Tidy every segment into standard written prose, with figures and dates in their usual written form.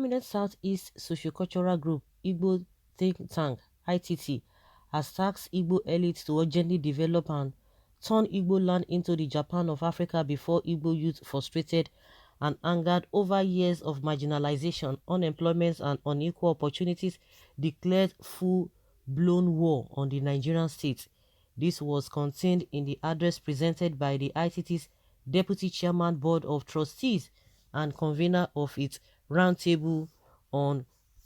prominent Southeast sociocultural group, Igbo think tank, ITT, has tasked Igbo elites to urgently develop and turn Igbo land into the Japan of Africa before Igbo youth, frustrated and angered over years of marginalization, unemployment, and unequal opportunities, declared full-blown war on the Nigerian state. This was contained in the address presented by the ITT's Deputy Chairman Board of Trustees and convener of its Roundtable on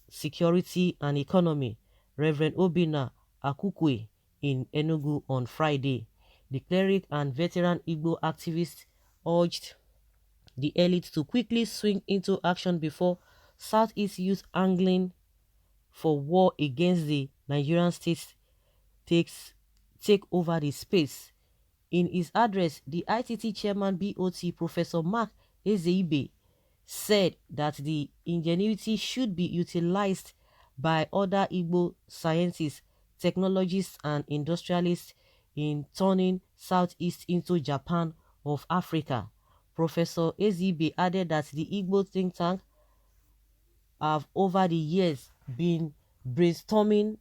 Security and Economy, Reverend Obina Akukwe, in Enugu on Friday. The cleric and veteran Igbo activist urged the elite to quickly swing into action before Southeast youth angling for war against the Nigerian state takes take over the space. In his address, the ITT chairman BOT Professor Mark Ezeibe said that the ingenuity should be utilized by other Igbo scientists, technologists, and industrialists in turning Southeast into Japan of Africa. Professor Ezeibe added that the Igbo think tank have over the years been brainstorming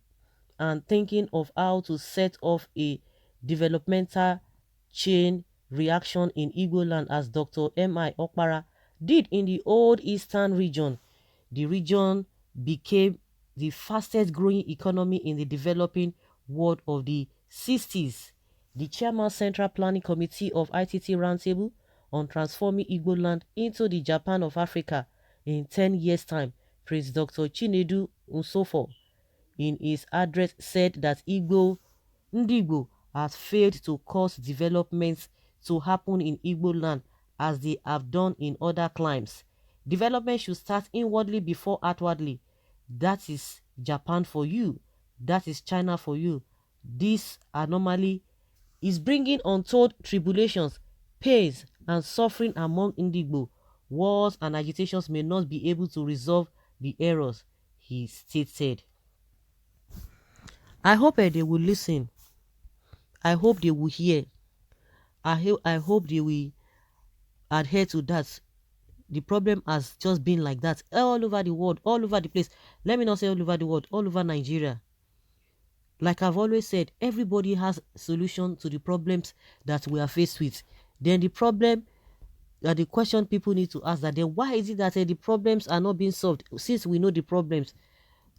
and thinking of how to set off a developmental chain reaction in Igbo land as Dr. M.I. Okpara did in the old eastern region. The region became the fastest growing economy in the developing world of the 60s. The chairman Central Planning Committee of ITT Roundtable on transforming Igbo land into the Japan of Africa in 10 years' time, praised Dr. Chinedu Nsofo in his address said that Igbo has failed to cause developments to happen in Igbo land as they have done in other climes. Development should start inwardly before outwardly. That is Japan for you. That is China for you. This anomaly is bringing untold tribulations, pains, and suffering among Igbo. Wars and agitations may not be able to resolve the errors, he stated. I hope they will listen. I hope they will hear. I hope they will adhere to that. The problem has just been like that all over the world, all over the place. Let me not say all over the world, all over Nigeria. Like I've always said, everybody has solution to the problems that we are faced with. Then the problem, the question people need to ask that then why is it that the problems are not being solved? Since we know the problems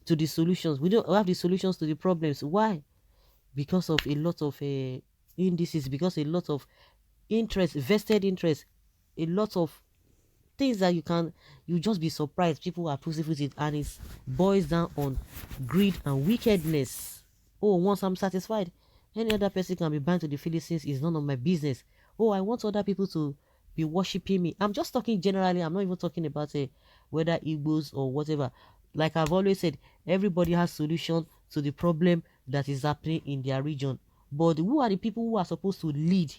to the solutions, we don't have the solutions to the problems. Why? Because of a lot of indices, because a lot of interest, vested interest, a lot of things that you just be surprised people are processing with it, and it boils down on greed and wickedness. Oh, once I'm satisfied, any other person can be bound to the Philistines is none of my business. Oh, I want other people to be worshiping me. I'm just talking generally. I'm not even talking about whether Igbos or whatever. Like I've always said, everybody has solution to the problem that is happening in their region. But who are the people who are supposed to lead?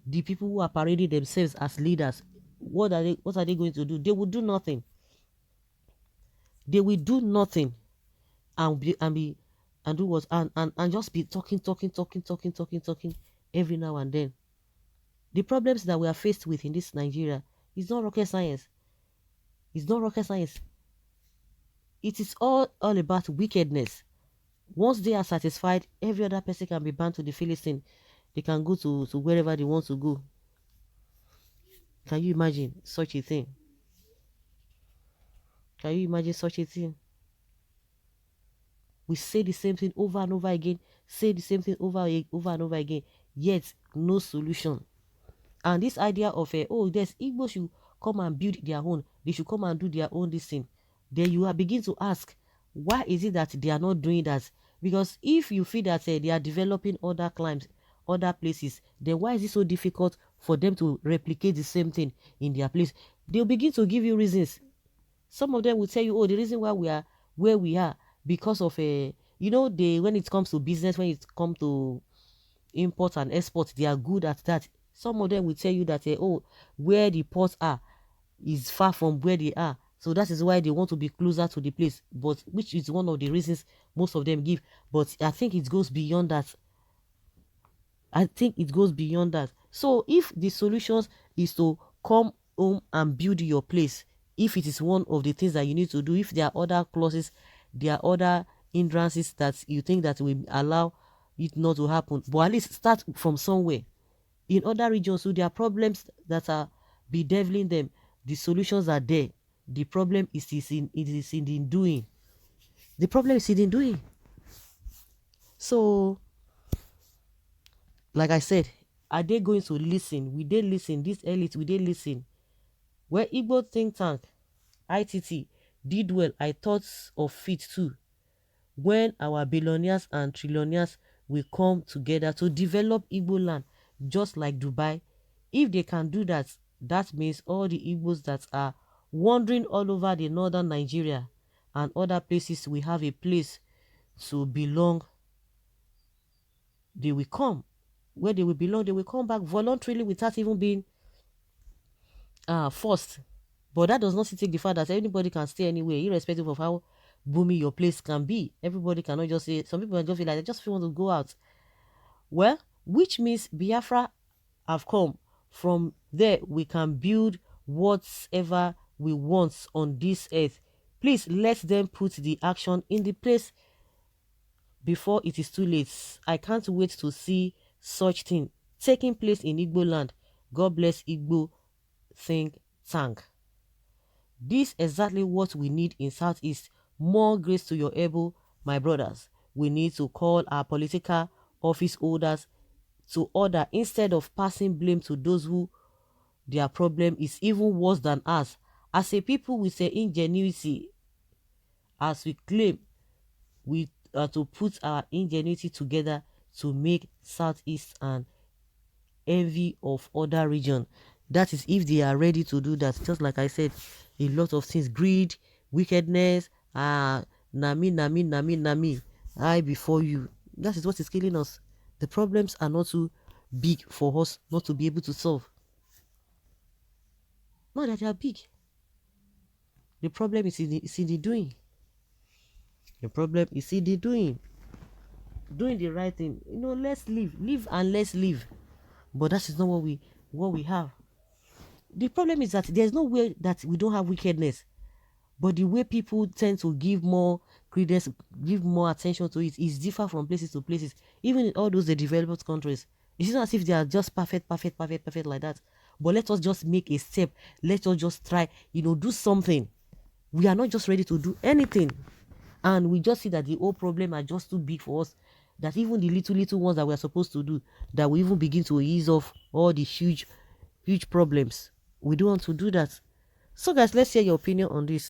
The people who are parading themselves as leaders. What are they going to do? They will do nothing. They will do nothing and do what and just be talking every now and then. The problems that we are faced with in this Nigeria is not rocket science. It's not rocket science. It is all about wickedness. Once they are satisfied, every other person can be bound to the Philistine. They can go to wherever they want to go. Can you imagine such a thing? Can you imagine such a thing? We say the same thing over and over again, say the same thing over and over again, yet no solution. And this idea of there's Igbo should come and build their own, they should come and do their own this thing. Then you are begin to ask, why is it that they are not doing that? Because if you feel that they are developing other climes, other places, then why is it so difficult for them to replicate the same thing in their place? They'll begin to give you reasons. Some of them will tell you, oh, the reason why we are where we are because of when it comes to business, when it comes to import and export, they are good at that. Some of them will tell you that where the ports are is far from where they are, so that is why they want to be closer to the place, but which is one of the reasons most of them give. But I think it goes beyond that. So if the solutions is to come home and build your place, if it is one of the things that you need to do, if there are other clauses, there are other hindrances that you think that will allow it not to happen, but at least start from somewhere. In other regions, so there are problems that are bedeviling them. The solutions are there. The problem is in the doing. The problem is in the doing. So, like I said, are they going to listen? Will they listen? This elite, will they listen? Where Igbo think tank, ITT, did well, I thought of it too. When our billionaires and trillionaires will come together to develop Igbo land, just like Dubai. If they can do that, that means all the Igbos that are wandering all over the northern Nigeria and other places will have a place to belong. They will come. Where they will belong, they will come back voluntarily without even being forced. But that does not take the fact that anybody can stay anywhere, irrespective of how boomy your place can be. Everybody cannot just say, some people just feel like they just want to go out. Well, which means Biafra have come. From there, we can build whatever we want on this earth. Please let them put the action in the place before it is too late. I can't wait to see such thing taking place in Igbo land. God bless Igbo think tank. This is exactly what we need in Southeast. More grace to your able, my brothers. We need to call our political office holders to order instead of passing blame to those who their problem is even worse than us. As a people with an ingenuity, as we claim, we are to put our ingenuity together to make Southeast an envy of other region. That is if they are ready to do that. Just like I said, a lot of things, greed, wickedness, nami, I before you. That is what is killing us. The problems are not too big for us not to be able to solve. Not that they are big. The problem is in the doing. The problem is in the doing. Doing the right thing. Let's live and let's live. But that is not what we have. The problem is that there's no way that we don't have wickedness, but the way people tend to give more credence, give more attention to it is different from places to places. Even in all those the developed countries, it's not as if they are just perfect like that. But let us just make a step. Let us just try, do something. We are not just ready to do anything, and we just see that the whole problem are just too big for us. That even the little ones that we are supposed to do, that we even begin to ease off all the huge problems. We don't want to do that. So guys, let's hear your opinion on this.